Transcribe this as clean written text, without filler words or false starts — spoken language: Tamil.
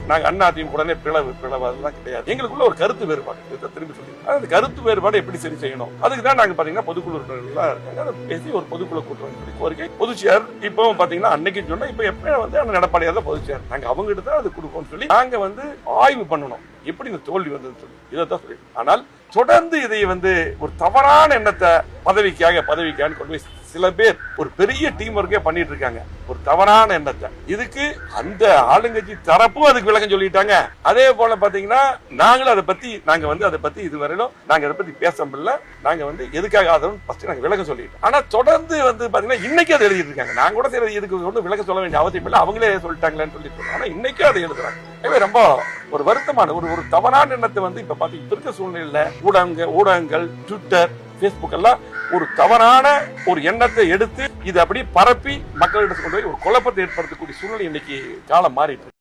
நாங்க அதிமுக உடனே பிளவு அதெல்லாம் கிடையாது. எங்களுக்குள்ள ஒரு கருத்து வேறுபாடு, திரும்பி சொல்லி அந்த கருத்து வேறுபாடு எப்படி சரி செய்யணும், அதுக்கு தான் நாங்க பாத்தீங்கன்னா பொதுக்குழு பேசி ஒரு பொதுக்குழு கூட்டம் கோரிக்கை பொதுச்செயர் இப்போ பாத்தீங்கன்னா அன்னைக்கு சொன்னா இப்ப எப்ப எடப்பாடியார் தான் பொதுச்செயர், நாங்க அவங்ககிட்ட தான் அது கொடுப்போம்னு சொல்லி நாங்க ஆய்வு பண்ணணும் எப்படி இந்த தோல்வி வந்ததுன்னு சொல்லி இதைத்தான் சொல்லி. ஆனால் தொடர்ந்து இதை ஒரு தவறான எண்ணத்தை பதவிக்காக கொண்டு போய் சில பேர் ஒரு பெரிய டீம் ஒர்க்கே பண்ணிட்டு இருக்காங்க, ஒரு தவறான எண்ணத்தை. இதுக்கு அந்த ஆளுங்கட்சி தரப்பும் அதுக்கு விளக்கம் சொல்லிட்டாங்க. அதே போல பாத்தீங்கன்னா நாங்களும் அதை பத்தி இதுவரையிலும் நாங்க அதை பத்தி பேச முடியல. நாங்க எதுக்காக ஆதரவு நாங்க விளக்கம் சொல்லிட்டோம். ஆனா தொடர்ந்து பாத்தீங்கன்னா இன்னைக்கு அதை எழுதிட்டு இருக்காங்க. நாங்க கூட சரி இதுக்கு விளக்கம் சொல்ல வேண்டிய அவசியம் இல்லை, அவங்களே சொல்லிட்டாங்களேன்னு சொல்லிட்டு, ஆனா இன்னைக்கு அதை எழுதுறாங்க. ரொம்ப ஒரு வருத்தமான ஒரு தவறான எண்ணத்தை இப்ப பாத்தீங்க இப்ப இருக்க சூழ்நிலையில ஊடகங்கள் ட்விட்டர் பேஸ்புக் எல்லாம் ஒரு தவறான ஒரு எண்ணத்தை எடுத்து இதை அப்படி பரப்பி மக்களிடத்துக்கு கொண்டு போய் ஒரு குழப்பத்தை ஏற்படுத்தக்கூடிய சூழ்நிலை இன்னைக்கு காலம் மாறிட்டு